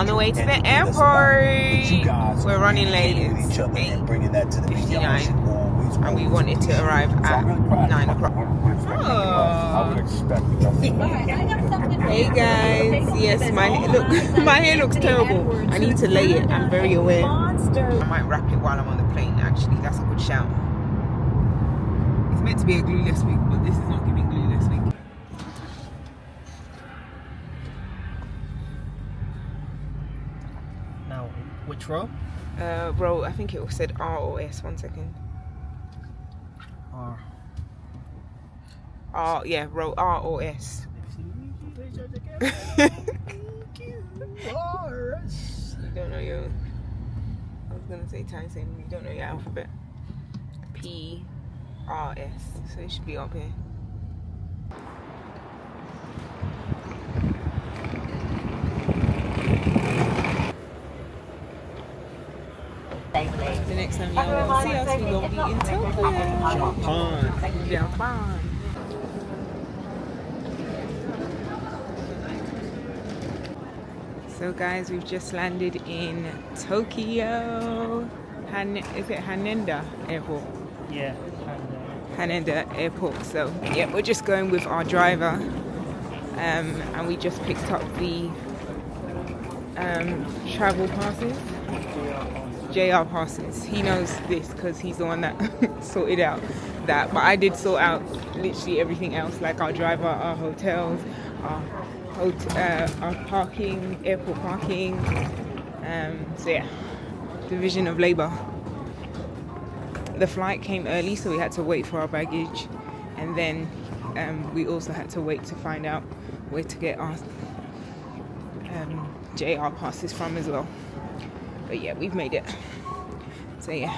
on the way to the airport. We're running late. It's 8:59, and we wanted to arrive at 9 o'clock. Oh. Hey guys, yes, my hair looks terrible. I need to lay it. I'm very aware. I might wrap it while I'm on the plane. Actually, that's a good shout. It's meant to be a glueless wig, but this is not giving glueless wig. Now, which row? Row. I think it said R or S. 1 second. R. R. Yeah, row R or S. You don't know your. I was gonna say time saying you don't know your alphabet. P, R, S. So it should be up here. The next time y'all gonna see us, we gonna be in Tokyo. Japan. So guys, we've just landed in Tokyo. Is it Haneda Airport? Yeah. Haneda Airport. So yeah, we're just going with our driver, and we just picked up the travel passes, JR passes. He knows this because he's the one that sorted out that. But I did sort out literally everything else, like our driver, our hotels, our parking, airport parking. So yeah, division of labor. The flight came early, so we had to wait for our baggage, and then we also had to wait to find out where to get our JR passes from as well. But yeah, we've made it. So yeah,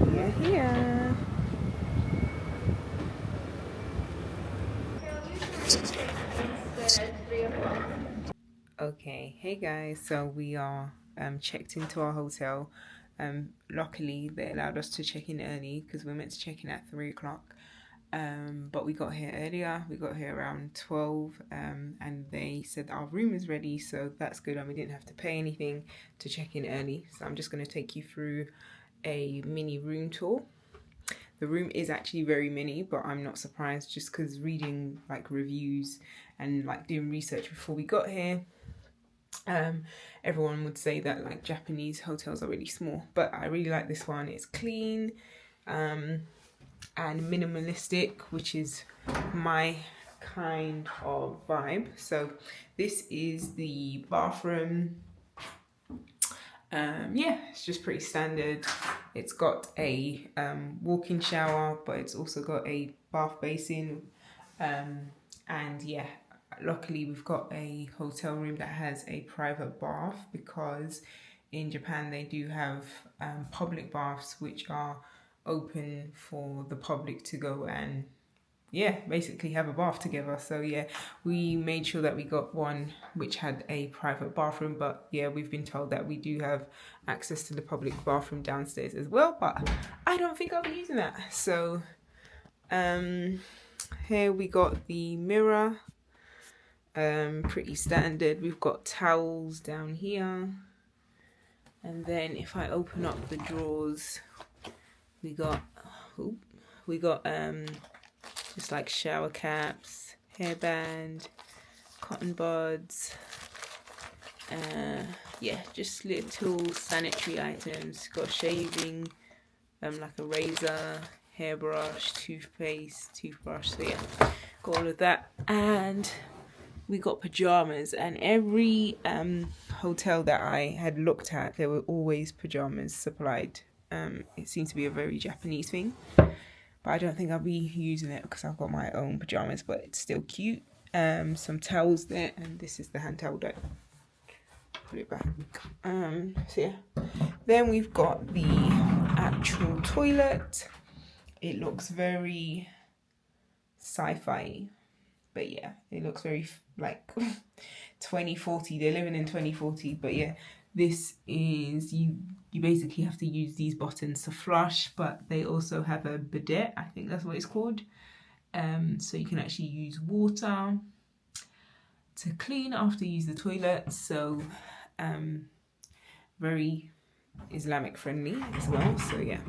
we are here. Okay, hey guys, so we are checked into our hotel. Luckily they allowed us to check in early because we're meant to check in at 3 o'clock, but we got here earlier. We got here around 12, and they said our room is ready, so that's good, and we didn't have to pay anything to check in early. So I'm just going to take you through a mini room tour. The room is actually very mini, but I'm not surprised, just because reading like reviews and like doing research before we got here, everyone would say that like Japanese hotels are really small, but I really like this one. It's clean and minimalistic, which is my kind of vibe. So this is the bathroom. Yeah, it's just pretty standard. It's got a walk-in shower, but it's also got a bath basin, and yeah, luckily we've got a hotel room that has a private bath, because in Japan they do have public baths which are open for the public to go and yeah, basically have a bath together. So yeah, we made sure that we got one which had a private bathroom, but yeah, we've been told that we do have access to the public bathroom downstairs as well, but I don't think I'll be using that. So here we got the mirror, pretty standard. We've got towels down here, and then if I open up the drawers, we got just like shower caps, hairband, cotton buds, yeah, just little sanitary items. Got shaving, like a razor, hairbrush, toothpaste, toothbrush. So yeah, got all of that. And we got pajamas, and every hotel that I had looked at, there were always pajamas supplied. It seems to be a very Japanese thing, but I don't think I'll be using it because I've got my own pajamas, but it's still cute. Some towels there, and this is the hand towel that put it back. So yeah, then we've got the actual toilet. It looks very sci-fi, but yeah, it looks very like 2040. They're living in 2040, but yeah, this is you basically have to use these buttons to flush, but they also have a bidet, I think that's what it's called. So you can actually use water to clean after you use the toilet. So very Islamic friendly as well. So yeah,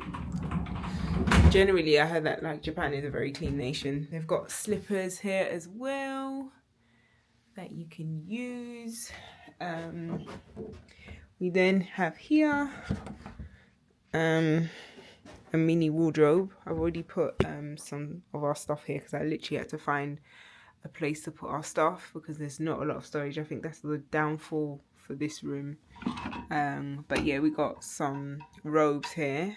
generally I heard that like Japan is a very clean nation. They've got slippers here as well that you can use. We then have here a mini wardrobe. I've already put some of our stuff here because I literally had to find a place to put our stuff because there's not a lot of storage. I think that's the downfall for this room. But yeah, we got some robes here.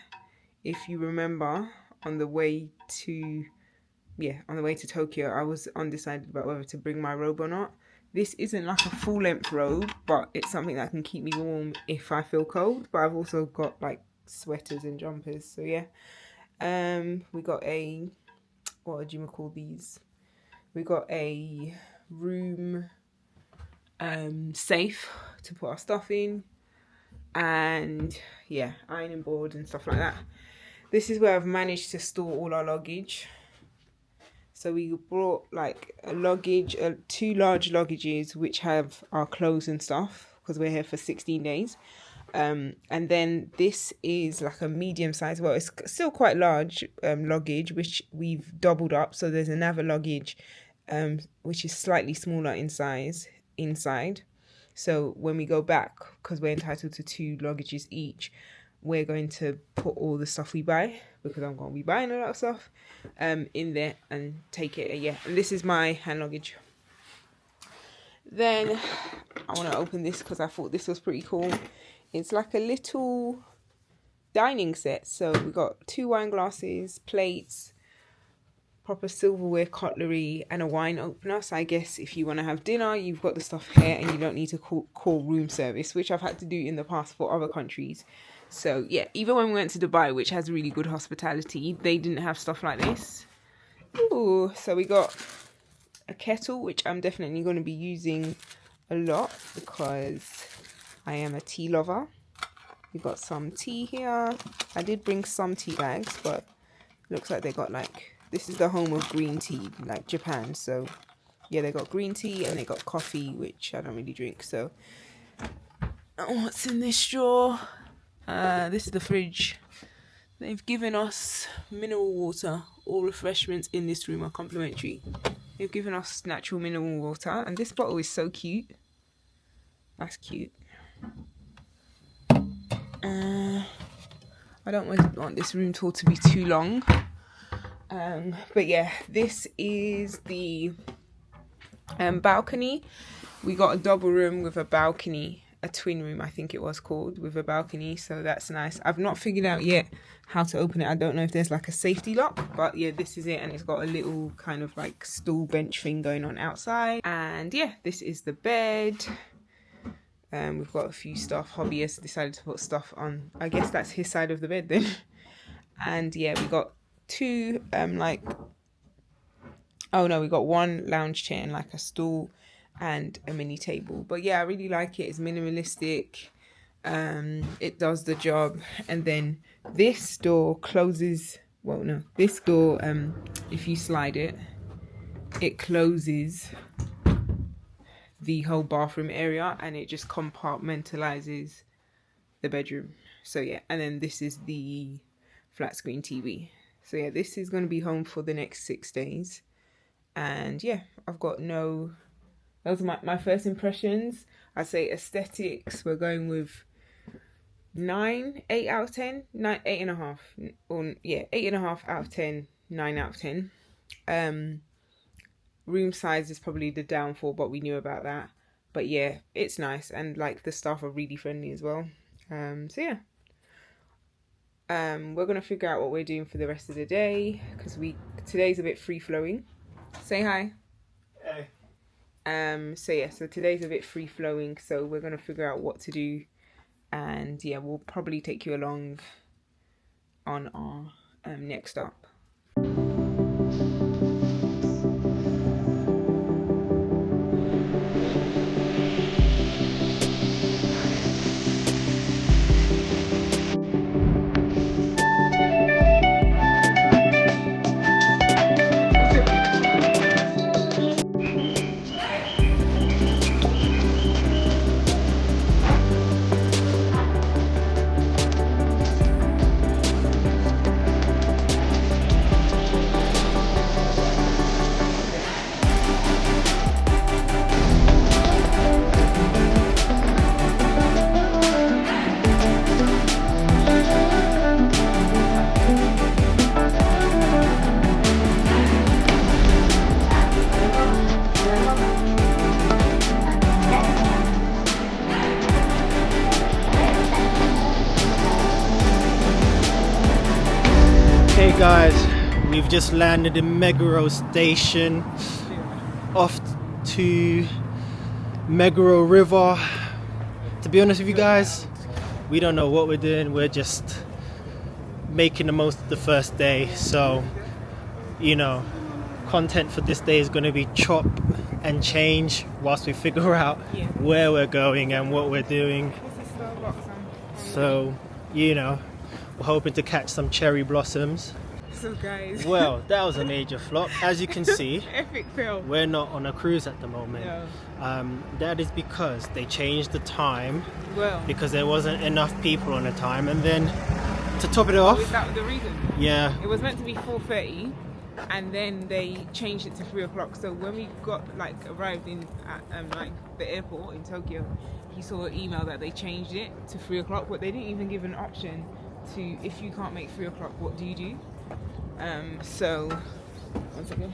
If you remember, on the way to Tokyo, I was undecided about whether to bring my robe or not. This isn't like a full length robe, but it's something that can keep me warm if I feel cold. But I've also got like sweaters and jumpers. So yeah, we got a, what do you call these? We got a room safe to put our stuff in, and yeah, ironing board and stuff like that. This is where I've managed to store all our luggage. So we brought like a luggage, 2 large luggages which have our clothes and stuff because we're here for 16 days. And then this is like a medium size, well it's still quite large luggage which we've doubled up. So there's another luggage which is slightly smaller in size inside. So when we go back, because we're entitled to 2 luggages each, we're going to put all the stuff we buy, because I'm going to be buying a lot of stuff, in there and take it. Yeah, and this is my hand luggage. Then I want to open this because I thought this was pretty cool. It's like a little dining set. So we've got 2 wine glasses, plates, proper silverware, cutlery, and a wine opener. So I guess if you want to have dinner, you've got the stuff here and you don't need to call room service, which I've had to do in the past for other countries. So yeah, even when we went to Dubai, which has really good hospitality, they didn't have stuff like this. Ooh, so we got a kettle, which I'm definitely going to be using a lot because I am a tea lover. We got some tea here. I did bring some tea bags, but looks like they got like, this is the home of green tea, like Japan. So yeah, they got green tea and they got coffee, which I don't really drink. So what's in this drawer? This is the fridge. They've given us mineral water. All refreshments in this room are complimentary. They've given us natural mineral water, and this bottle is so cute. That's cute. I don't want this room tour to be too long. But yeah, this is the balcony. We got a double room with a balcony. A twin room, I think it was called, with a balcony, so that's nice. I've not figured out yet how to open it. I don't know if there's like a safety lock, but yeah, this is it, and it's got a little kind of like stool bench thing going on outside. And yeah, this is the bed. We've got a few stuff. Hobby has decided to put stuff on, I guess that's his side of the bed then. And yeah, we got 2 we got 1 lounge chair and like a stool and a mini table. But yeah, I really like it. It's minimalistic. It does the job. And then this door closes, this door, if you slide it, it closes the whole bathroom area and it just compartmentalizes the bedroom. So yeah, and then this is the flat screen TV. So yeah, this is going to be home for the next 6 days. And yeah, I've got those are my first impressions. I'd say aesthetics, we're going with 8 out of 10, 8.5. Or yeah, 8.5 out of 10, 9 out of 10. Room size is probably the downfall, but we knew about that. But yeah, it's nice, and like the staff are really friendly as well. So yeah. We're gonna figure out what we're doing for the rest of the day because today's a bit free flowing. Say hi. Hey. So today's a bit free flowing, so we're gonna figure out what to do, and yeah, we'll probably take you along on our next stop. Hey guys, we've just landed in Meguro Station, off to Meguro River. To be honest with you guys, we don't know what we're doing. We're just making the most of the first day. So, you know, content for this day is going to be chop and change whilst we figure out where we're going and what we're doing. So, you know, we're hoping to catch some cherry blossoms. So guys, Well, that was a major flop. As you can see, epic fail. we're not on a cruise at the moment. No. That is because they changed the time Well, because there wasn't enough people on the time, and then to top it off, is that the reason? yeah, It was meant to be 4:30, and then they changed it to 3 o'clock. So when we arrived in at like the airport in Tokyo, he saw an email that they changed it to 3 o'clock, but they didn't even give an option to, if you can't make 3 o'clock, what do you do? So one second.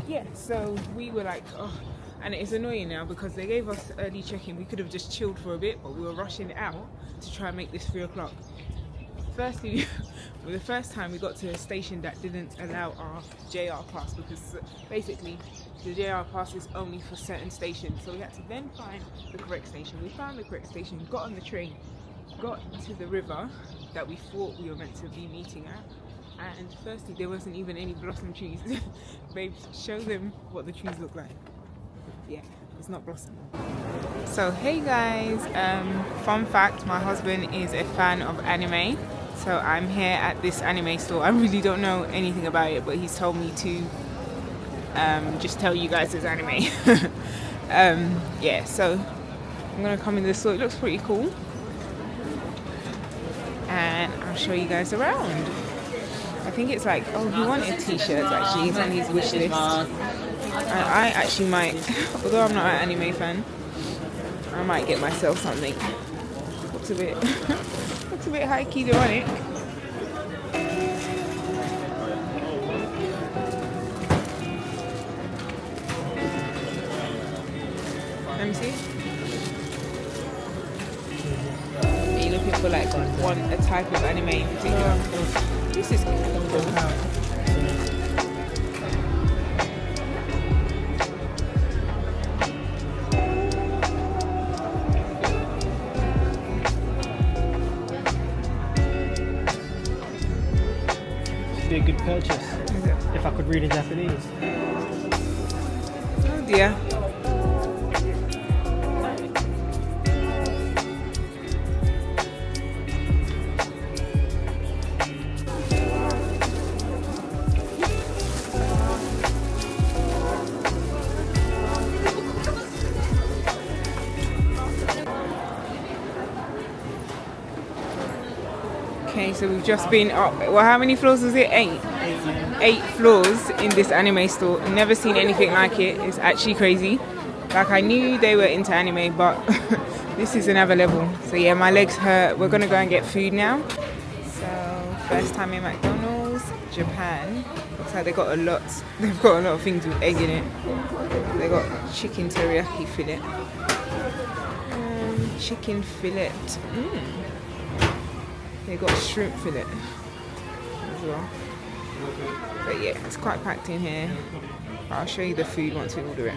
Yeah, so we were like, oh, and it's annoying now because they gave us early check-in. We could have just chilled for a bit, but we were rushing out to try and make this 3 o'clock. Firstly, for the first time we got to a station that didn't allow our JR pass, because basically the JR pass is only for certain stations. So we had to then find the correct station. We found the correct station, got on the train, got to the river that we thought we were meant to be meeting at, and firstly there wasn't even any blossom trees. Babe, show them what the trees look like. Yeah, it's not blossom. So hey guys, fun fact, my husband is a fan of anime, so I'm here at this anime store. I really don't know anything about it, but he's told me to just tell you guys it's anime. Yeah, so I'm gonna come in the store. It looks pretty cool, and I'll show you guys around. I think it's like, oh, he wanted t-shirts actually, he's on his wish list. And I actually might, although I'm not an anime fan, I might get myself something. Looks a bit looks a bit high-key ironic. Let me see. Are you looking for like a type of anime in particular? This is cool. be a good purchase. If I could read in Japanese. Oh dear. Okay, so we've just been up. Well, how many floors was it? 8. 8 floors in this anime store. Never seen anything like it. It's actually crazy. Like, I knew they were into anime, but this is another level. So yeah, my legs hurt. We're gonna go and get food now. So first time in McDonald's, Japan. Looks like they got a lot. They've got a lot of things with egg in it. They got chicken teriyaki fillet, chicken fillet. They got shrimp fillet as well. But yeah, it's quite packed in here. But I'll show you the food once we order it.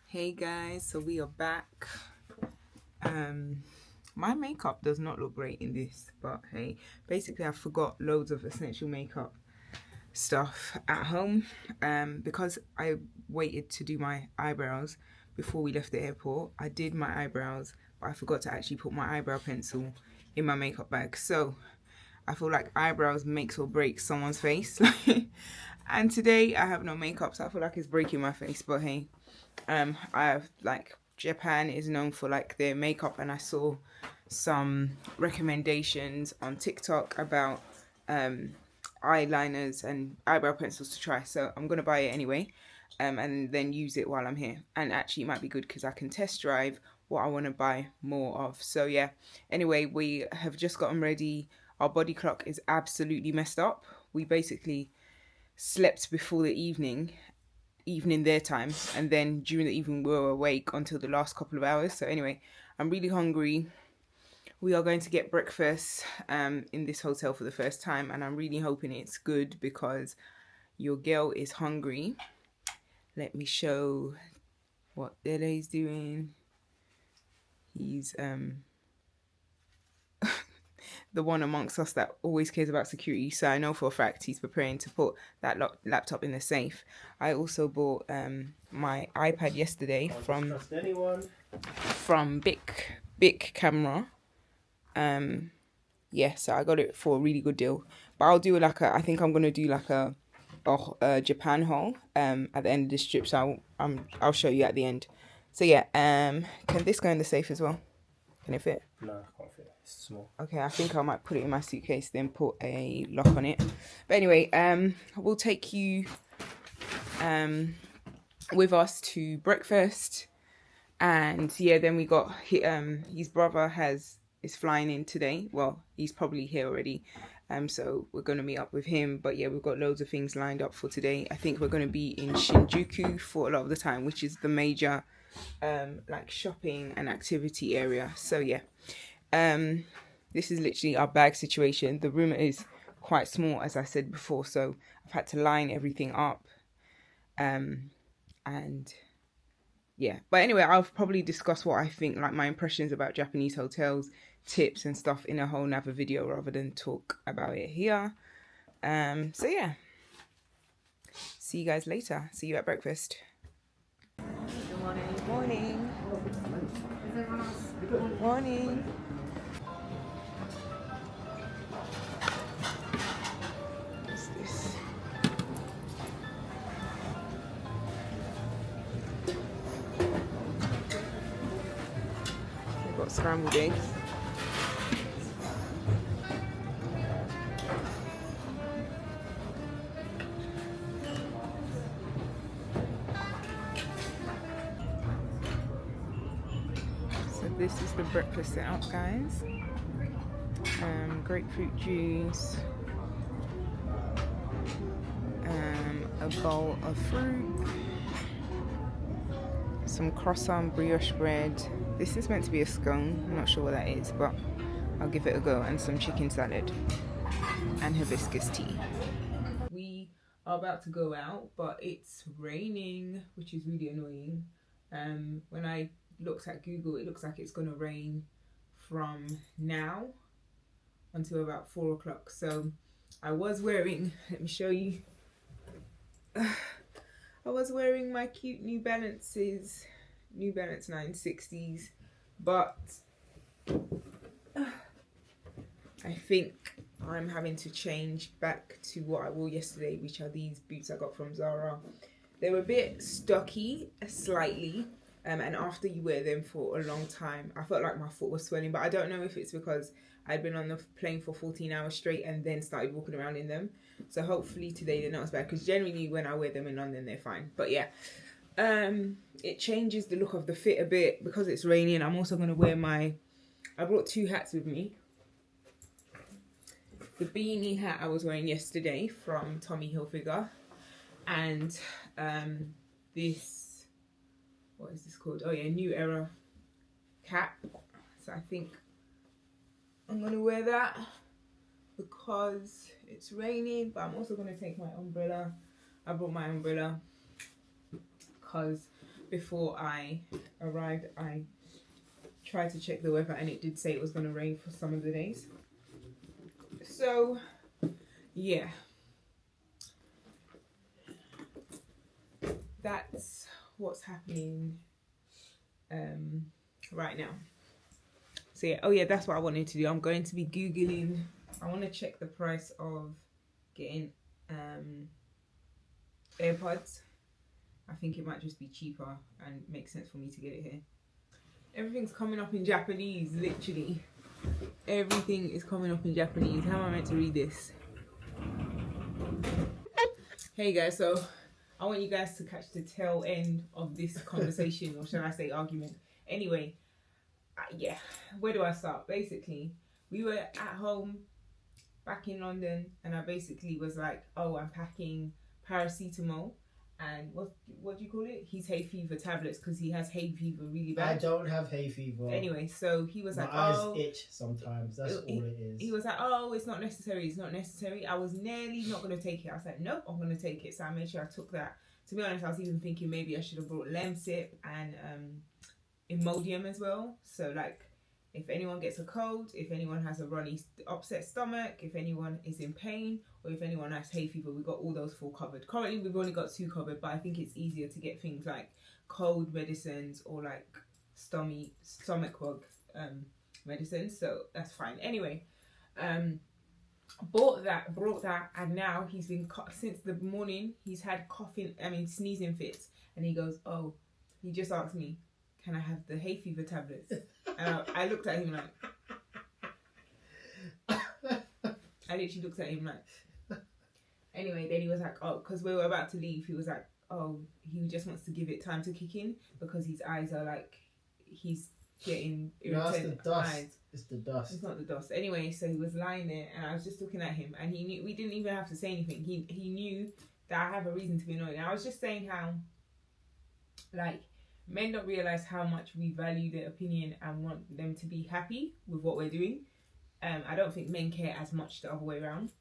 Hey guys, so we are back. My makeup does not look great in this, but hey, basically I forgot loads of essential makeup stuff at home because I waited to do my eyebrows before we left the airport. I did my eyebrows, but I forgot to actually put my eyebrow pencil in my makeup bag. So I feel like eyebrows makes or breaks someone's face. And today I have no makeup, so I feel like it's breaking my face, but hey. I've like, Japan is known for like their makeup, and I saw some recommendations on TikTok about eyeliners and eyebrow pencils to try, so I'm gonna buy it anyway, and then use it while I'm here. And actually it might be good because I can test drive what I want to buy more of. So yeah, anyway, we have just gotten ready. Our body clock is absolutely messed up. We basically slept before the evening their time, and then during the evening we were awake until the last couple of hours. So anyway, I'm really hungry. We are going to get breakfast in this hotel for the first time, and I'm really hoping it's good because your girl is hungry. Let me show what Dele is doing. He's the one amongst us that always cares about security, so I know for a fact he's preparing to put that laptop in the safe. I also bought my iPad yesterday from Bic Camera. Yeah, so I got it for a really good deal. But I'll do like I think I'm gonna do like a Japan haul at the end of this trip. So I'll show you at the end. So yeah, can this go in the safe as well? Can it fit? No, I can't fit. It's small. Okay, I think I might put it in my suitcase, then put a lock on it. But anyway, we'll take you with us to breakfast, and yeah, then we got his brother is flying in today. Well, he's probably here already. So we're gonna meet up with him. But yeah, we've got loads of things lined up for today. I think we're gonna be in Shinjuku for a lot of the time, which is the major like shopping and activity area. So yeah, this is literally our bag situation. The room is quite small, as I said before, so I've had to line everything up, and yeah. But anyway, I'll probably discuss what I think, like my impressions about Japanese hotels, tips and stuff in a whole nother video rather than talk about it here. So yeah, see you guys later. See you at breakfast. Good morning. Morning. Morning. What's this? We've got scrambled eggs. This is the breakfast setup, guys. Grapefruit juice, a bowl of fruit, some croissant brioche bread. This is meant to be a scone. I'm not sure what that is, but I'll give it a go. And some chicken salad and hibiscus tea. We are about to go out, but it's raining, which is really annoying. When I looked at Google, it looks like it's gonna rain from now until about 4 o'clock. So I was wearing, let me show you, I was wearing my cute New Balance 960s, but I think I'm having to change back to what I wore yesterday, which are these boots I got from Zara. They were a bit stocky, slightly. And after you wear them for a long time, I felt like my foot was swelling, but I don't know if it's because I'd been on the plane for 14 hours straight and then started walking around in them. So hopefully today they're not as bad, because generally when I wear them in London, they're fine. But yeah, it changes the look of the fit a bit because it's raining. I'm also going to wear I brought 2 hats with me. The beanie hat I was wearing yesterday from Tommy Hilfiger, and this, what is this called? Oh yeah, New Era cap. So I think I'm gonna wear that because it's raining, but I'm also gonna take my umbrella. I brought my umbrella because before I arrived, I tried to check the weather and it did say it was gonna rain for some of the days. So yeah, that's what's happening right now. So yeah, oh yeah, that's what I wanted to do. I'm going to be Googling. I want to check the price of getting AirPods. I think it might just be cheaper and make sense for me to get it here. Everything's coming up in Japanese, literally. Everything is coming up in Japanese. How am I meant to read this? Hey guys, so I want you guys to catch the tail end of this conversation, or shall I say argument. Anyway, yeah, where do I start? Basically, we were at home back in London, and I basically was like, oh, I'm packing paracetamol and what do you call it? His hay fever tablets, because he has hay fever really bad. I don't have hay fever. Anyway, so he was My like, eyes oh, itch sometimes. That's all it is. He was like, oh, it's not necessary. It's not necessary. I was nearly not going to take it. I was like, nope, I'm going to take it. So I made sure I took that. To be honest, I was even thinking maybe I should have brought Lemsip and Imodium as well. So like, if anyone gets a cold, if anyone has a runny, upset stomach, if anyone is in pain, or if anyone has hay fever, we got all those 4 covered. Currently, we've only got 2 covered, but I think it's easier to get things like cold medicines or like stomach bug medicines. So that's fine. Anyway, brought that, and now he's been since the morning. He's had sneezing fits, and he goes, oh, he just asked me, can I have the hay fever tablets? And I looked at him like, I literally looked at him like. Anyway, then he was like, oh, because we were about to leave, he was like, oh, he just wants to give it time to kick in because his eyes are like, he's getting irritated. No, it's the dust. It's the dust. It's not the dust. Anyway, so he was lying there, and I was just looking at him, and he knew, we didn't even have to say anything. He knew that I have a reason to be annoyed. And I was just saying how, like, men don't realize how much we value their opinion and want them to be happy with what we're doing. I don't think men care as much the other way around.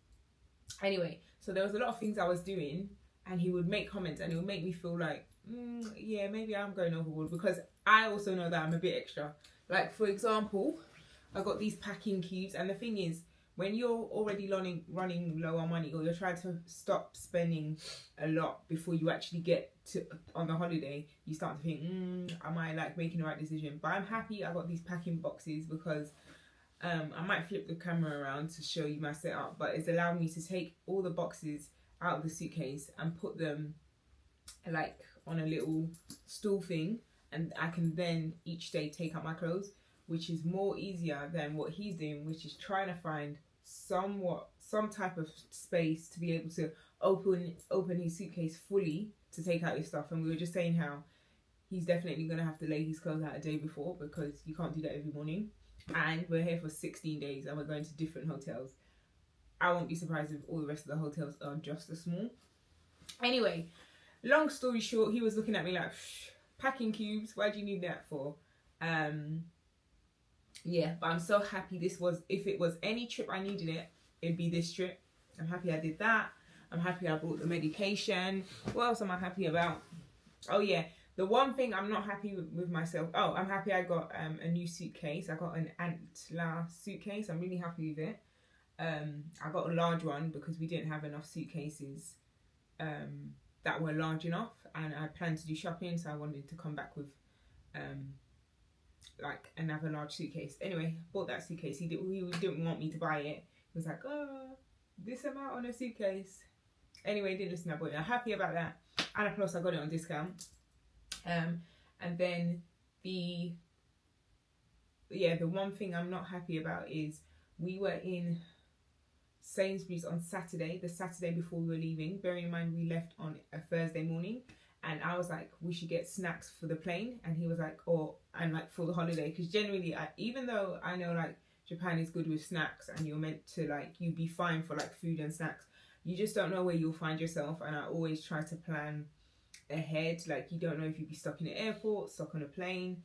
Anyway, so there was a lot of things I was doing, and he would make comments, and it would make me feel like, yeah, maybe I'm going overboard, because I also know that I'm a bit extra. Like, for example, I got these packing cubes, and the thing is, when you're already running low on money, or you're trying to stop spending a lot before you actually get to on the holiday, you start to think, am I like making the right decision? But I'm happy I got these packing boxes, because I might flip the camera around to show you my setup, but it's allowed me to take all the boxes out of the suitcase and put them like on a little stool thing, and I can then each day take out my clothes, which is more easier than what he's doing, which is trying to find some type of space to be able to open his suitcase fully to take out his stuff. And we were just saying how he's definitely going to have to lay his clothes out a day before, because you can't do that every morning. And we're here for 16 days and we're going to different hotels. I won't be surprised if all the rest of the hotels are just as small. Anyway, long story short, he was looking at me like, packing cubes, why do you need that for? Yeah, but I'm so happy this was, if it was any trip I needed it, it'd be this trip. I'm happy I did that. I'm happy I brought the medication. What else am I happy about? Oh yeah, the one thing I'm not happy with myself. Oh, I'm happy I got a new suitcase. I got an Antler suitcase. I'm really happy with it. I got a large one because we didn't have enough suitcases that were large enough, and I planned to do shopping, so I wanted to come back with like another large suitcase. Anyway, bought that suitcase. He didn't want me to buy it. He was like, oh, this amount on a suitcase. Anyway, didn't listen to my boy. I'm happy about that. And plus I got it on discount. And then the one thing I'm not happy about is we were in Sainsbury's on Saturday, the Saturday before we were leaving. Bearing in mind we left on a Thursday morning, and I was like, we should get snacks for the plane, and he was like, and like for the holiday, because generally, even though I know like Japan is good with snacks and you're meant to like, you'd be fine for like food and snacks, you just don't know where you'll find yourself. And I always try to plan ahead. Like, you don't know if you'll be stuck in an airport, stuck on a plane,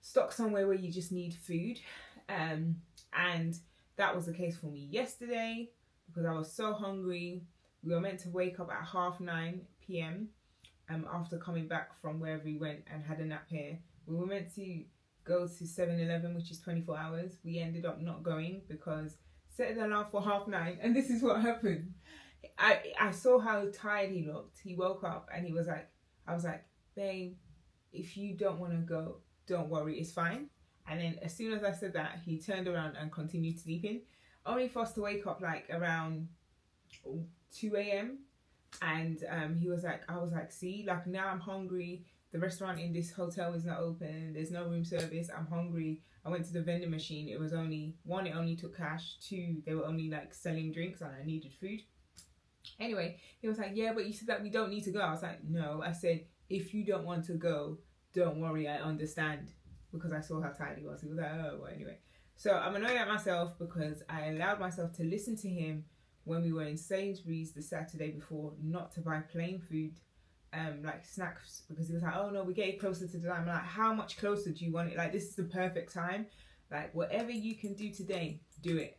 stuck somewhere where you just need food. And that was the case for me yesterday, because I was so hungry. We were meant to wake up at 9:30 p.m. After coming back from wherever we went and had a nap here. We were meant to go to 7-Eleven, which is 24 hours. We ended up not going because set an alarm for 9:30, and this is what happened. I saw how tired he looked. He woke up and he was like, I was like, babe, if you don't want to go, don't worry, it's fine. And then as soon as I said that, he turned around and continued sleeping, only for us to wake up like around 2 a.m. And he was like, I was like, see, like now I'm hungry. The restaurant in this hotel is not open. There's no room service. I'm hungry. I went to the vending machine. It was only, one, it only took cash. Two, they were only like selling drinks and I needed food. Anyway, he was like, yeah, but you said that we don't need to go. I was like, no. I said, if you don't want to go, don't worry, I understand. Because I saw how tired he was. He was like, oh, well, anyway. So I'm annoyed at myself because I allowed myself to listen to him when we were in Sainsbury's the Saturday before, not to buy plain food, like snacks, because he was like, oh no, we get it closer to the time. I'm like, how much closer do you want it? Like, this is the perfect time. Like, whatever you can do today, do it.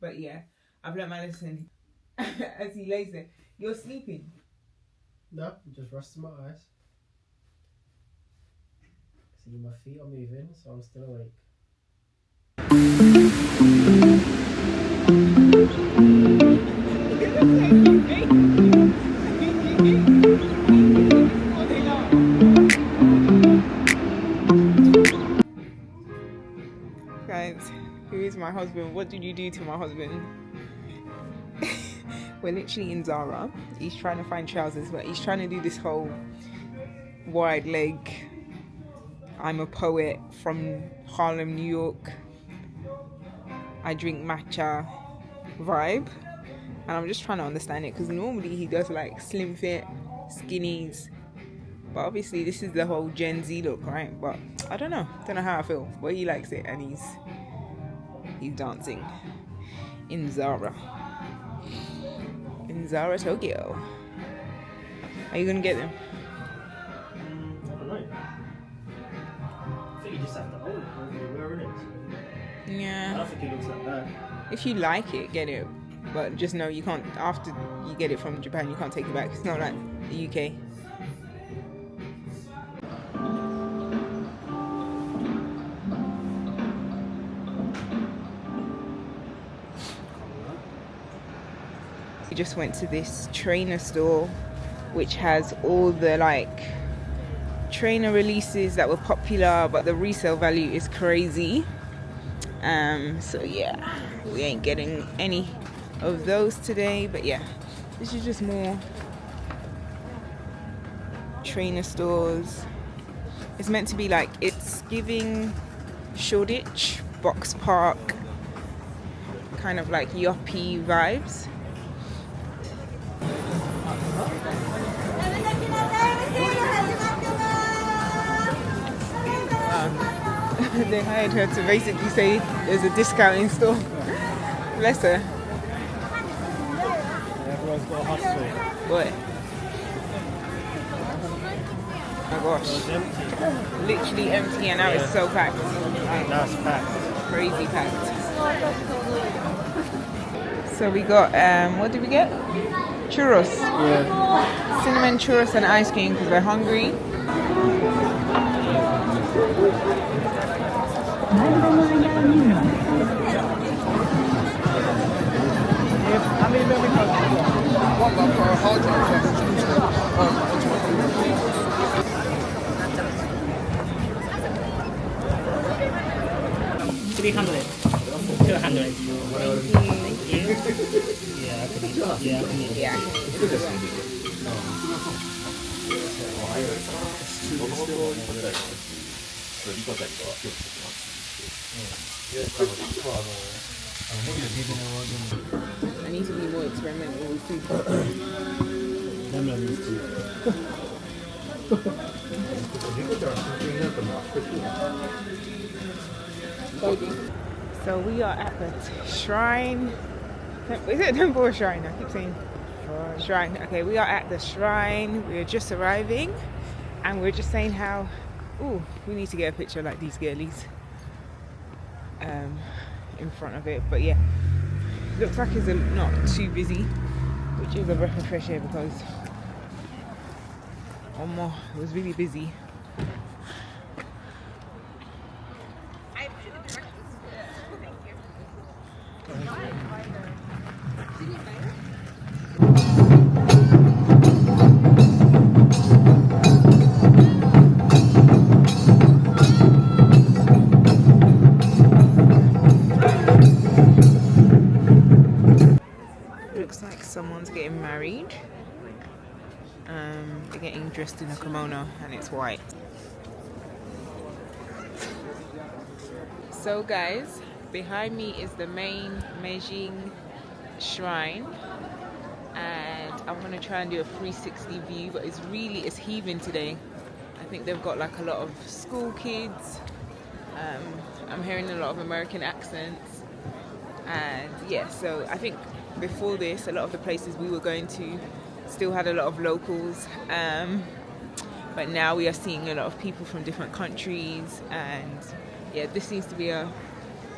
But yeah, I've learned my lesson. As he lays there, you're sleeping. No, I'm just resting my eyes. See, my feet are moving, so I'm still awake. Guys, who is my husband? What did you do to my husband? We're literally in Zara. He's trying to find trousers, but he's trying to do this whole wide leg, I'm a poet from Harlem, New York, I drink matcha vibe. And I'm just trying to understand it, because normally he does like slim fit, skinnies. But obviously this is the whole Gen Z look, right? But I don't know how I feel. But he likes it, and he's dancing in Zara. In Zara, Tokyo. Are you gonna get them? I don't know. I think you just have to hold it when you're wearing it. Yeah. I don't think it looks like that. If you like it, get it. But just know you can't, after you get it from Japan, you can't take it back. It's not like the UK. We just went to this trainer store which has all the like trainer releases that were popular, but the resale value is crazy. So yeah, we ain't getting any of those today, but yeah, this is just more trainer stores. It's meant to be like, it's giving Shoreditch, Box Park, kind of like yuppie vibes. They hired her to basically say there's a discount in store. Bless her. Everyone's got a hustle. What? Oh my gosh. It's empty. Literally empty, and now it's so packed. Now it's packed. Crazy packed. So we got, what did we get? Churros. Yeah. Cinnamon churros and ice cream because we're hungry. I need to be more experimental with food. So we are at the shrine. Is it a temple or shrine? I keep saying shrine. Okay, we are at the shrine. We are just arriving, and we're just saying how, we need to get a picture like these girlies in front of it. But yeah, looks like it's not too busy, which is a breath of fresh air, because it was really busy. Looks like someone's getting married. They're getting dressed in a kimono and it's white. So guys, behind me is the main Meiji shrine. I'm gonna try and do a 360 view, but it's heaving today. I think they've got like a lot of school kids. I'm hearing a lot of American accents, and yeah, so I think before this, a lot of the places we were going to still had a lot of locals, but now we are seeing a lot of people from different countries, and yeah, this seems to be a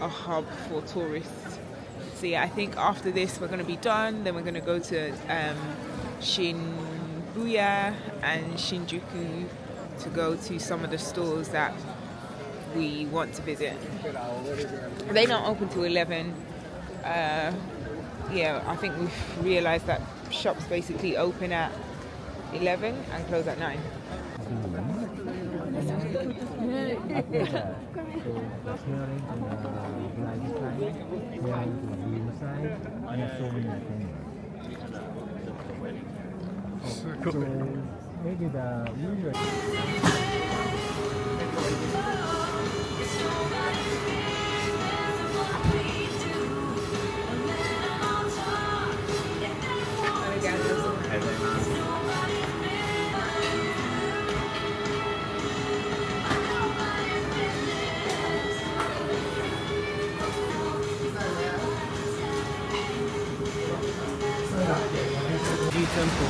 hub for tourists. So yeah, I think after this we're going to be done, then we're going to go to Shibuya and Shinjuku to go to some of the stores that we want to visit. They don't open till 11. Yeah, I think we've realised that shops basically open at 11 and close at 9. Temple.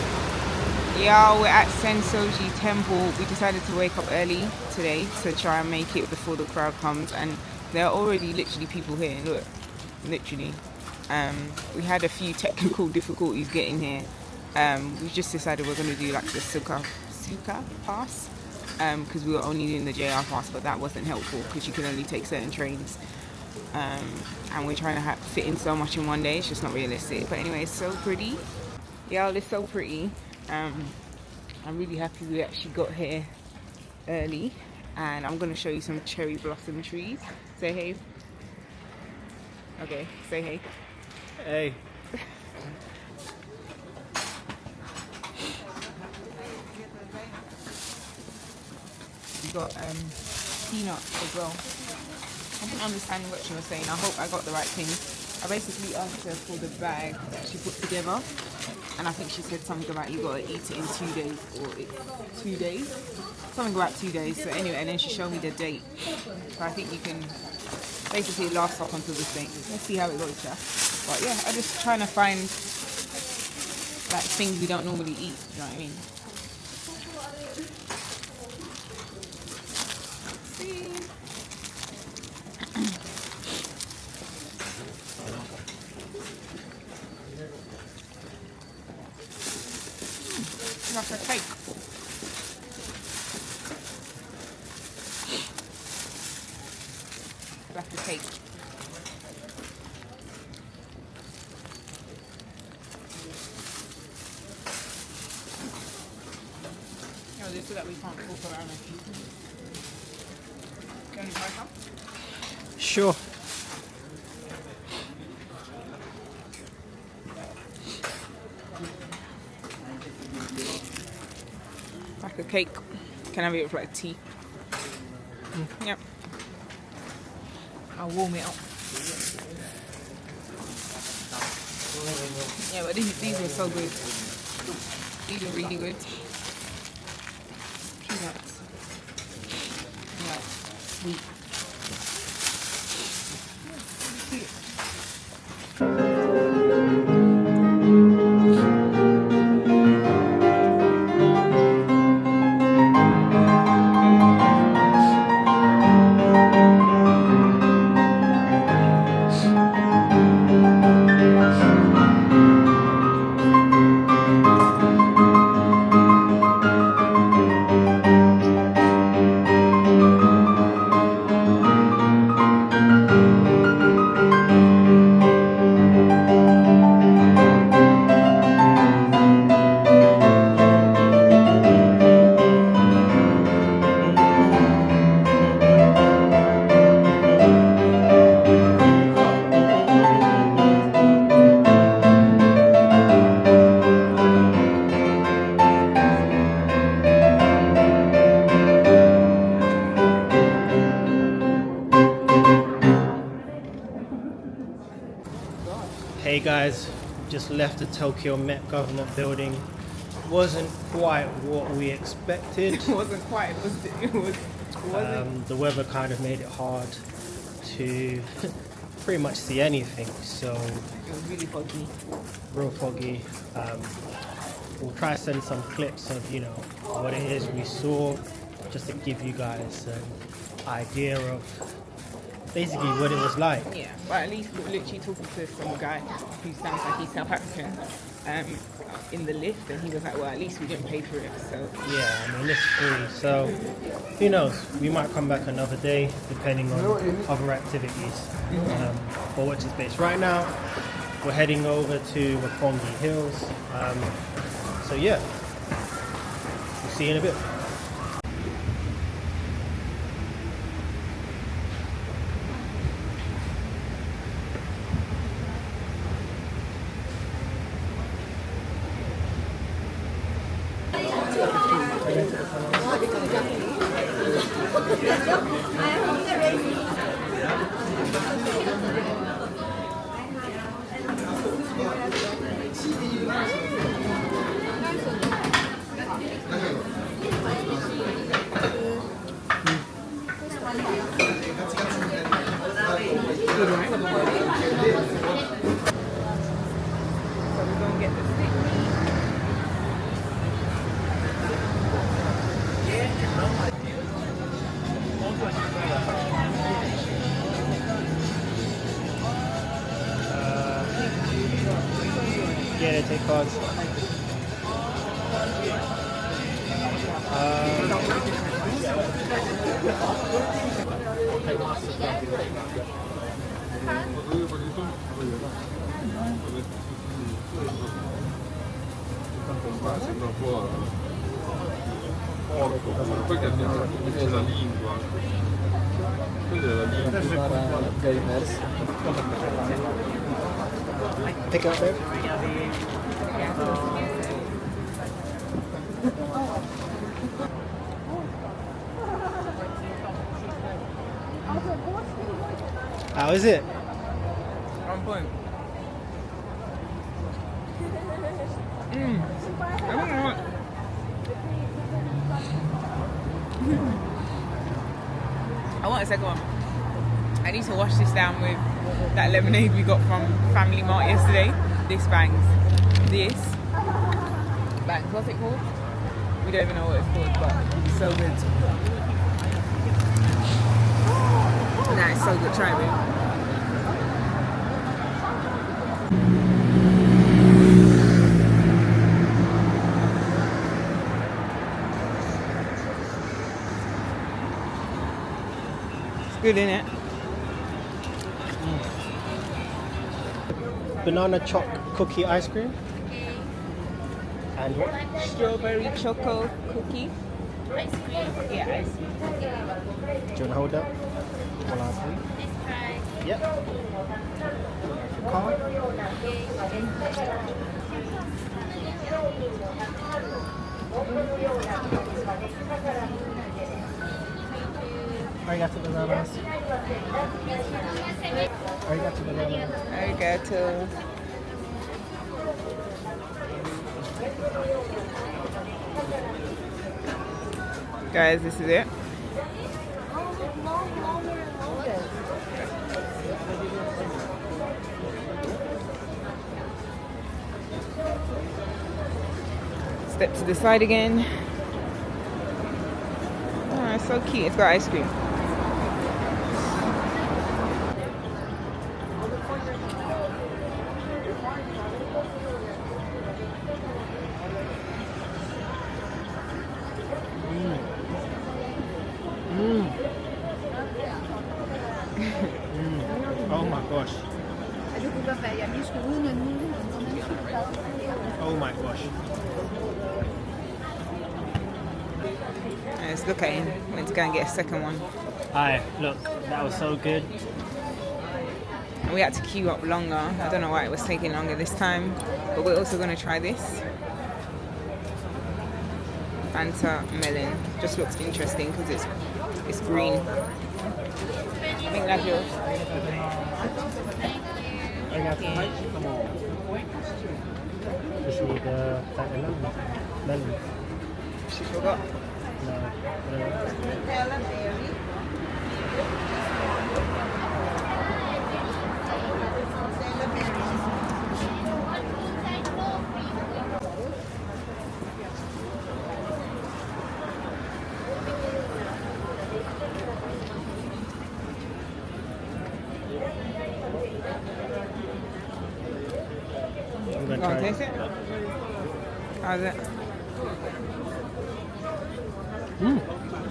Yeah, we're at Sensoji Temple. We decided to wake up early today to try and make it before the crowd comes, and there are already literally people here. Look, literally. We had a few technical difficulties getting here. We just decided we're going to do like the Suka pass, because we were only doing the JR pass, but that wasn't helpful because you can only take certain trains. And we're trying to fit in so much in one day. It's just not realistic. But anyway, it's so pretty. Y'all, it's so pretty. I'm really happy we actually got here early, and I'm going to show you some cherry blossom trees. Say hey. Okay, say hey. Hey. We got peanuts as well. I didn't understand what she was saying. I hope I got the right thing. I basically asked her for the bag that she put together, and I think she said something about you gotta eat it in 2 days, or 2 days, something about 2 days. So anyway, and then she showed me the date. So I think you can basically last up until this date. Let's see how it goes, yeah. But yeah, I'm just trying to find like things we don't normally eat. You know what I mean? Like a cake. Like a cake. Oh, this is that we can't walk around. Can you try some? Sure. Like a cake. Can I have it with like tea? Yep. I'll warm it up. Yeah, but these were so good. These are really good. Peanuts. Yeah, sweet. Hey guys, just left the Tokyo Met government building. Wasn't quite what we expected. It wasn't quite, was it? It wasn't. The weather kind of made it hard to pretty much see anything, so It was really foggy. real foggy. We'll try to send some clips of, you know, what it is we saw, just to give you guys an idea of basically what it was like. Yeah, but at least we're literally talking to some guy who sounds like he's South African in the lift, and he was like, well, at least we didn't pay for it, so. Yeah, I mean, it's free, so who knows? We might come back another day, depending on other activities. But watch this space. Right now, we're heading over to Roppongi Hills. So yeah, we'll see you in a bit. So we're gonna get the stick Yeah, they take cards. Pick up there. How is it? on point. I don't know what. I want a second one. I need to wash this down with that lemonade we got from Family Mart yesterday. This bangs. This bangs. What's it called? We don't even know what it's called, but it's so good. Nah, it's so good. Try it, babe. Good, innit? Banana choc cookie ice cream. And what? Strawberry choco cookie. Ice cream. Yeah, ice cream. Do you want to hold up? Hold on, please. Let's try. Yep. Card. Arigato gozaimasu. Arigato gozaimasu. Arigato. Guys, this is it. Step to the side again. Oh, it's so cute. It's got ice cream. Oh my gosh. Oh my gosh. Let's look at him. Let's go and get a second one. Hi, look, that was so good. And we had to queue up longer. I don't know why it was taking longer this time. But we're also going to try this. Fanta melon. Just looks interesting because it's green. I think that's yours. Arigato. Just need like lemon. She forgot. No, I don't know. I'm gonna You want try to it. taste it? How's it?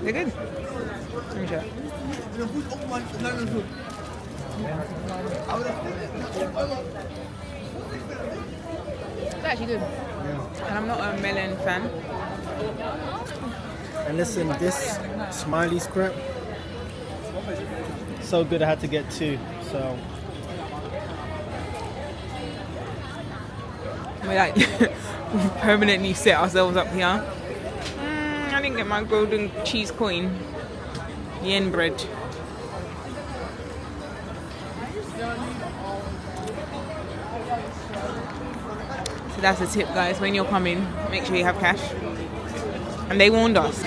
They're good. Let me try. It's actually good. Yeah. And I'm not a melon fan. And listen, this smiley scrap, so good I had to get two. So We like permanently set ourselves up here. I didn't get my golden cheese coin. Yen bread. So that's a tip, guys. When you're coming, make sure you have cash. And they warned us.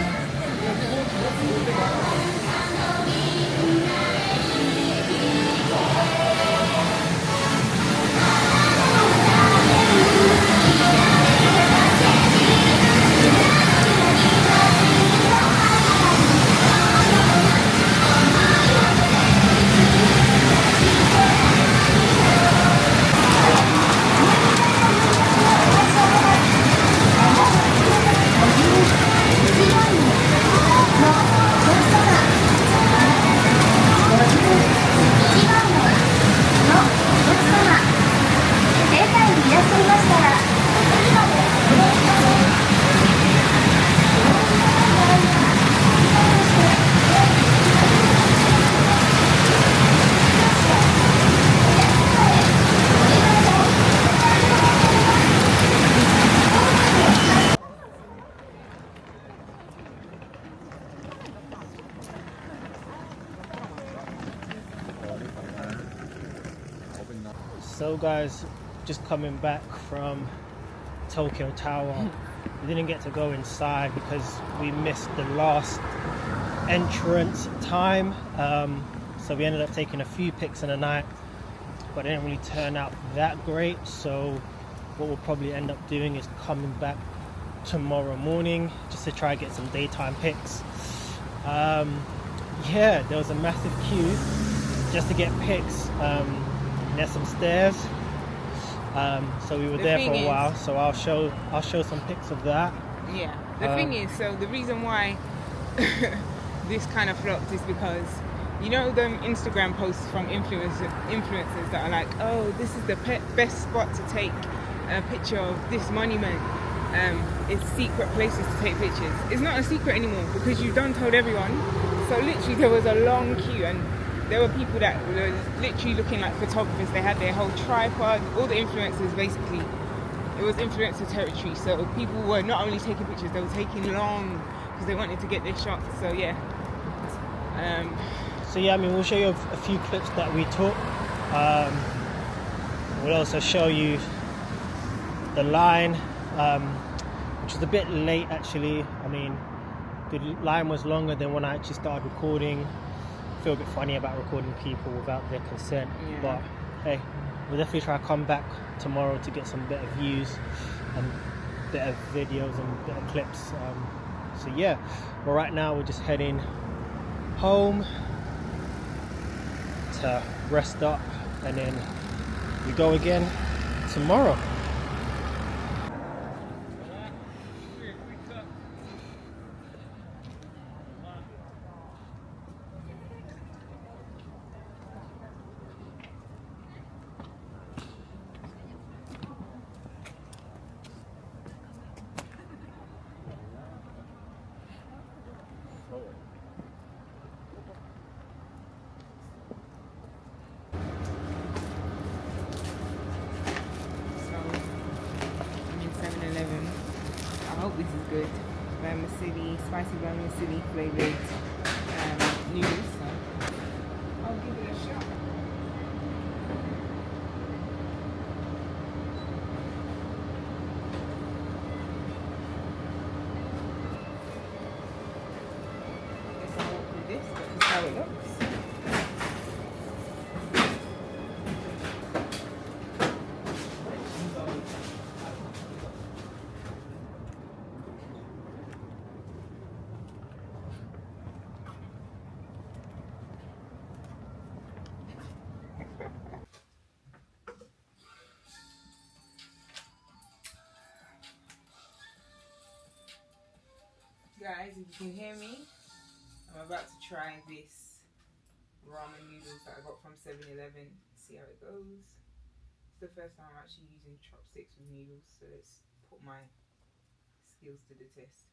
So guys, just coming back from Tokyo Tower. We didn't get to go inside because we missed the last entrance time. So we ended up taking a few pics in the night, but it didn't really turn out that great. So what we'll probably end up doing is coming back tomorrow morning just to try and get some daytime pics. Yeah, there was a massive queue just to get pics. There's some stairs, so we were there for a while. So I'll show some pics of that. Yeah. The thing is, so the reason why this kind of flopped is because, you know, them Instagram posts from influencers that are like, oh, this is the best spot to take a picture of this monument. It's secret places to take pictures. It's not a secret anymore because you've done told everyone. So literally there was a long queue and there were people that were literally looking like photographers. They had their whole tripod, all the influencers basically. It was influencer territory. So people were not only taking pictures, they were taking long because they wanted to get their shots. So yeah. So yeah, I mean, we'll show you a few clips that we took. We'll also show you the line, which is a bit late actually. I mean, the line was longer than when I actually started recording. I feel a bit funny about recording people without their consent, but hey, we'll definitely try to come back tomorrow to get some better views and better videos and better clips. So yeah, but right now we're just heading home to rest up, and then we go again tomorrow. I hope this is good. Vermicelli, spicy vermicelli flavored noodles. So I'll give it a shot. Guys, if you can hear me, I'm about to try this ramen noodles that I got from 7-Eleven. See how it goes. It's the first time I'm actually using chopsticks with noodles, so let's put my skills to the test.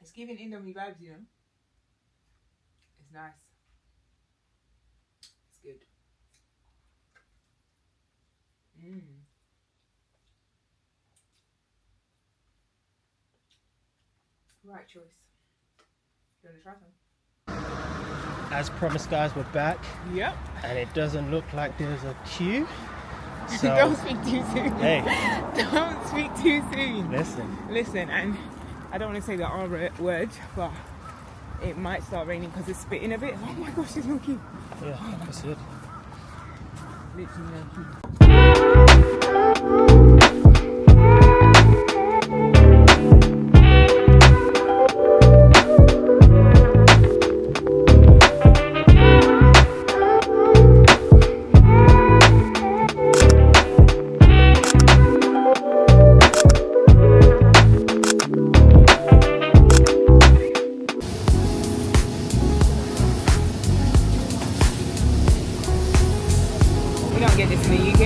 It's giving Indomie vibes, you know. It's nice. It's good. Right choice. You want to try some? As promised, guys, we're back. Yep. And it doesn't look like there's a queue. So, don't speak too soon. Hey. Don't speak too soon. Listen, and I don't want to say the R word, but it might start raining because it's spitting a bit. Oh my gosh, it's looking. Yeah, that's it. Literally no key. Get this in the UK.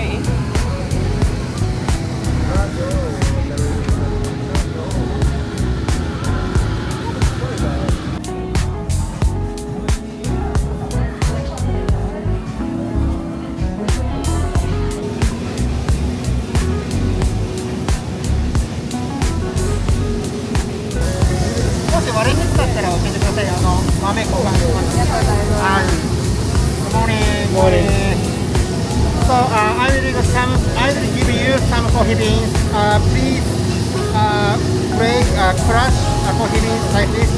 Morning. So I will give you some coffee beans. Please break, crush coffee beans like this.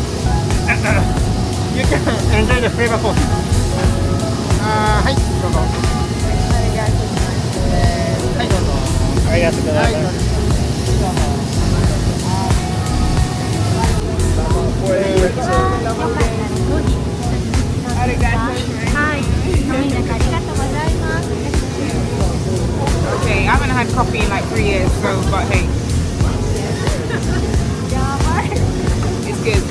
You can enjoy the flavor coffee. はい、どうぞ。はい、どうぞ。ありがとうございます。Okay, I haven't had coffee in like 3 years, so but hey, it's good.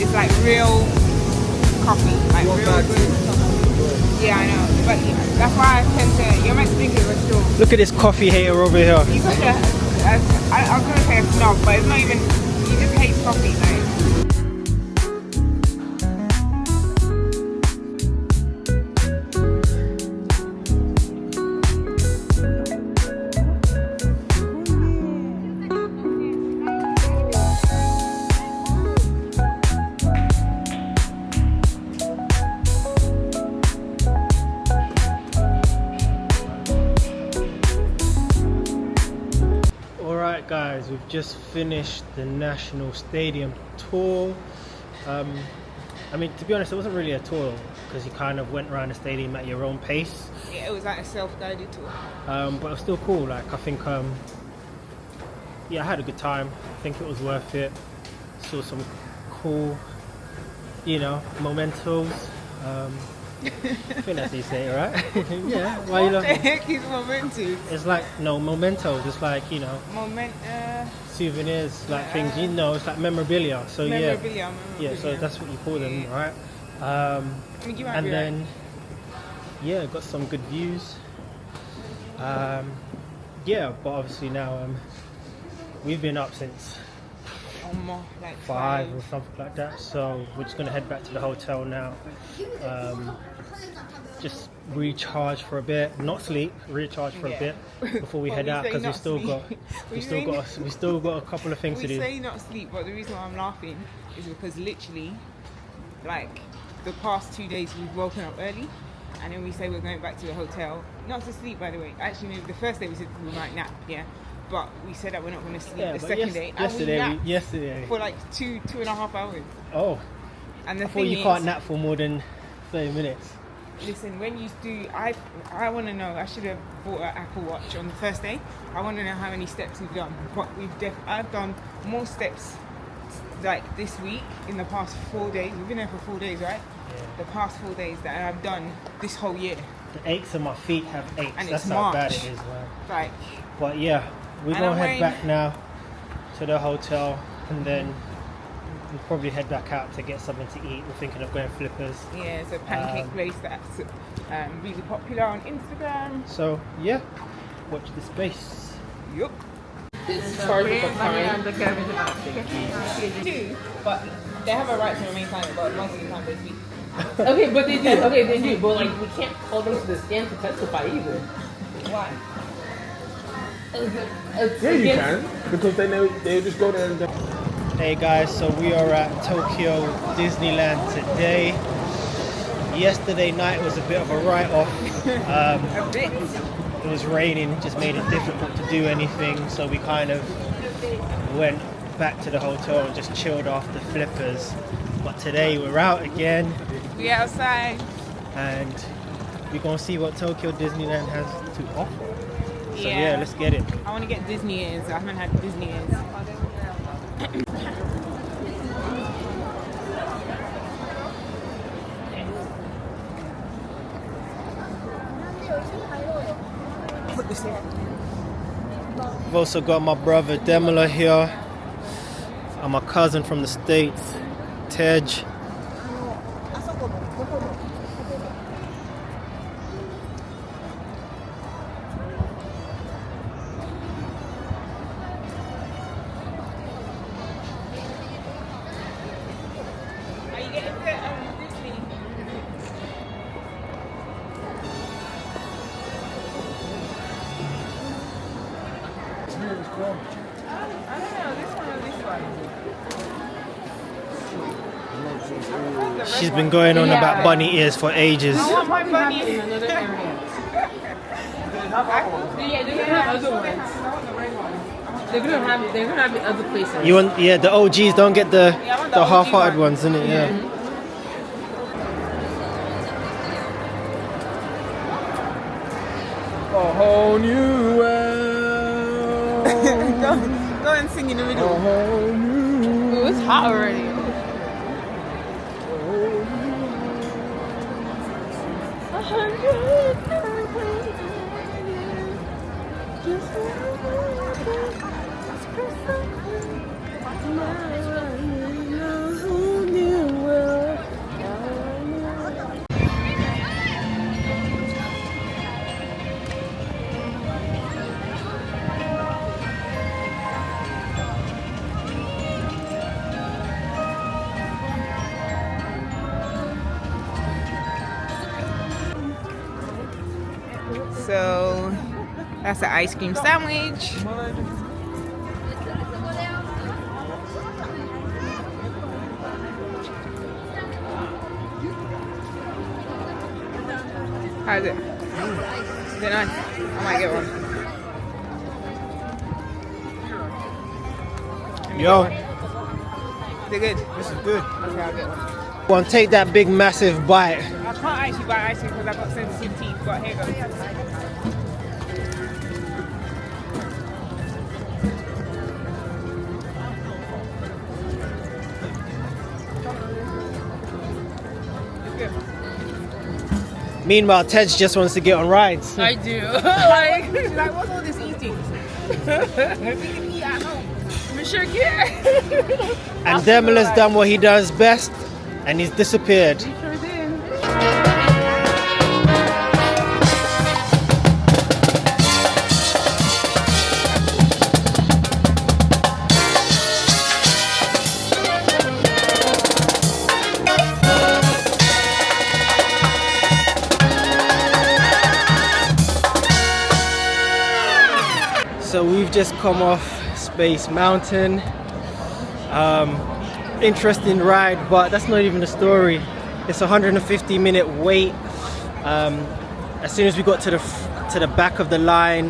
It's like real coffee, like real good. Yeah, I know, but that's why I tend to. You're meant to think it was still. Look at this coffee hater over here. He's such I was gonna say a snob, but it's not even. He just hates coffee, though. Alright guys, we've just finished the National Stadium tour. I mean, to be honest, it wasn't really a tour because you kind of went around the stadium at your own pace. Yeah, it was like a self-guided tour. But it was still cool. Like, I think, yeah, I had a good time. I think it was worth it. Saw some cool, you know, mementos. I think that's how you say it, right? Yeah. Why you What the laughing? heck is mementos? It's like, no, mementos. It's like, you know, souvenirs, like things, you know, it's like memorabilia. So memorabilia. yeah, so that's what you call them, right? I mean, you might And be then, right. yeah, got some good views. Yeah, but obviously now we've been up since Like 5 or something like that. So we're just gonna head back to the hotel now. Just recharge for a bit, not sleep, recharge for a bit before we head out, because we still got a couple of things to do. We say not sleep, but the reason why I'm laughing is because literally, like, the past 2 days we've woken up early, and then we say we're going back to the hotel, not to sleep, by the way. Actually, no, the first day we said we might nap, but we said that we're not going to sleep the second day. Yesterday for like 2.5 hours. Oh, and the I thought thing you is, can't nap for more than 30 minutes. Listen, when you do, I want to know. I should have bought an Apple Watch on the first day. I want to know how many steps we've done. But I've done more steps like this week in the past 4 days. We've been there for 4 days, right? Yeah. The past 4 days that I've done this whole year. The aches of my feet have aches. And That's it's how bad March. it is, man. Like, But yeah, we're And gonna I'm head wearing- back now to the hotel, and then we'll probably head back out to get something to eat. We're thinking of going Flippers. yeah, it's a pancake place that's really popular on Instagram. So yeah, watch the space. Yup. It's charged with a fine. Too, but they have a right to remain silent, but most of the time they speak. Okay, but they do. Okay, they do. But like, we can't call them to the stand to testify either. Why? Yeah, you can, because they just go there and Hey guys, so we are at Tokyo Disneyland today. Yesterday night was a bit of a write-off. A bit. It was raining, it just made it difficult to do anything, so we kind of went back to the hotel and just chilled after Flippers. But today we're out again, We outside. and we're gonna see what Tokyo Disneyland has to offer. So Yeah. yeah, let's get it. I want to get Disney ears. I haven't had Disney ears. I've also got my brother Dele here, and my cousin from the States, Tej. Are you getting the Disney? I don't know, this one or this one? She's been going on about bunny ears for ages. I want my bunny. In another area. Yeah, they're gonna have other ones. They're gonna have the other places. You want, yeah, the OGs, don't get the Yeah, I want the OG half-hearted one. ones, innit? Yeah. a whole new world. Go and sing in the middle. A whole new Ooh, it's hot already. So that's an ice cream sandwich. How's it? Is it nice? I might get one. Yo, Is it good? this is good. Okay, I'll get one. Go on, take that big massive bite. I can't actually buy ice cream because I've got sensitive teeth, but here you go. It's good. Meanwhile, Tej just wants to get on rides. I do. She's like, what's all this eating? We can eat at home. We sure can. And Demila's done what he does best, and he's disappeared. Sure did. So we've just come off Space Mountain. Interesting ride, but that's not even the story. It's a 150-minute wait. As soon as we got to the back of the line,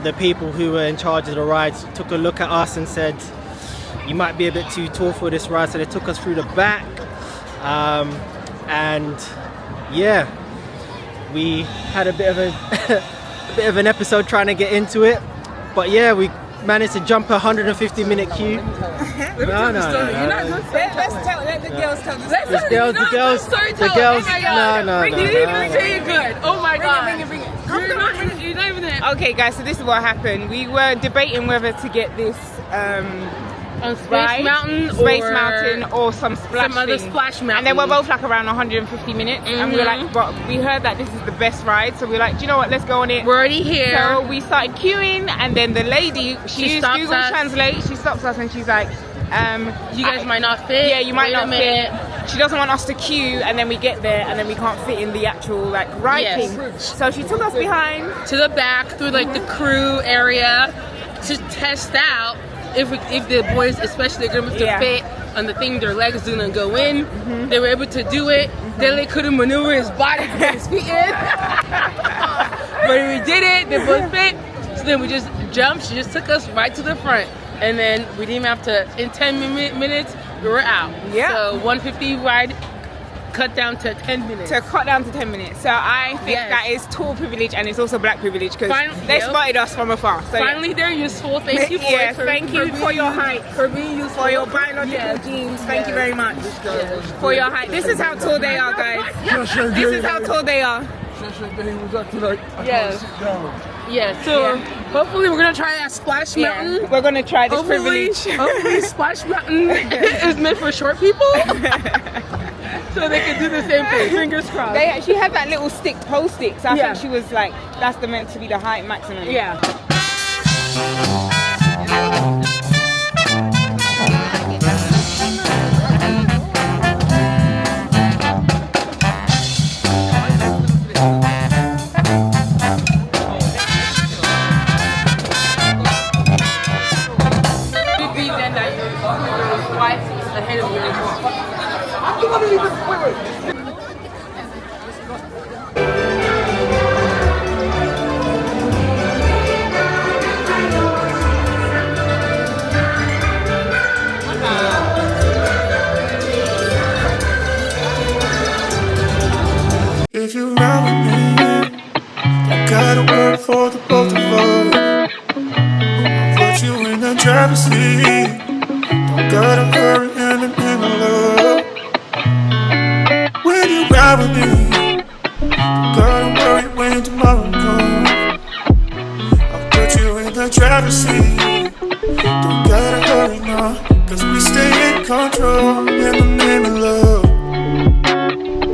the people who were in charge of the rides took a look at us and said, "You might be a bit too tall for this ride." So they took us through the back, and yeah, we had a bit of a a bit of an episode trying to get into it. But yeah, we managed to jump a 150-minute queue. No. You're not gonna let the girls tell this. The girls. No. You didn't even say it good. Oh my god. Bring it. You're not even there. Okay, guys, so this is what happened. We were debating whether to get this On Space ride, Mountain or some splash other thing. splash mountain. And they were both like around 150 minutes. And we were like, but we heard that this is the best ride. So we were like, do you know what, let's go on it. We're already here. So we started queuing, and then the lady, she used stops Google us. Translate. She stops us and she's like, you guys might not fit. yeah, you might Wait a not minute. fit. She doesn't want us to queue, and then we get there, and then we can't fit in the actual like ride Yes. thing. So she took us behind. To the back through like the crew area to test out if the boys, especially the girls, Yeah. to fit on the thing. Their legs didn't go in. They were able to do it. Dele couldn't maneuver his body to get his feet in. But we did it. They both fit. So then we just jumped. She just took us right to the front. And then we didn't have to, in 10 minutes, we were out. Yeah. So 150 ride cut down to 10 minutes. To cut down to 10 minutes. So I think Yes. that is tall privilege, and it's also black privilege, because Finally, they yep. spotted us from afar. So Finally, they're useful. Thank you, boys. yeah, thank you for your height, for being useful. for your biological Yes. genes. Thank you Yes. very much for your height. This is how tall they are, guys. This is how tall they are. Yes. Yeah, so hopefully we're gonna try that Splash Mountain. We're gonna try this Hopefully, privilege. hopefully Splash Mountain is meant for short people. So they can do the same thing. Fingers crossed. They actually had that little pole stick, so I Yeah. think she was like, that's meant to be the height maximum. Yeah. Ahead of If you ride with me, I gotta work for the both of us. I'll put you in the driver's seat. Don't gotta hurry and in love. When you ride with me, don't gotta worry when tomorrow comes. I'll put you in the driver's seat. Don't gotta hurry now, 'cause we stay in control.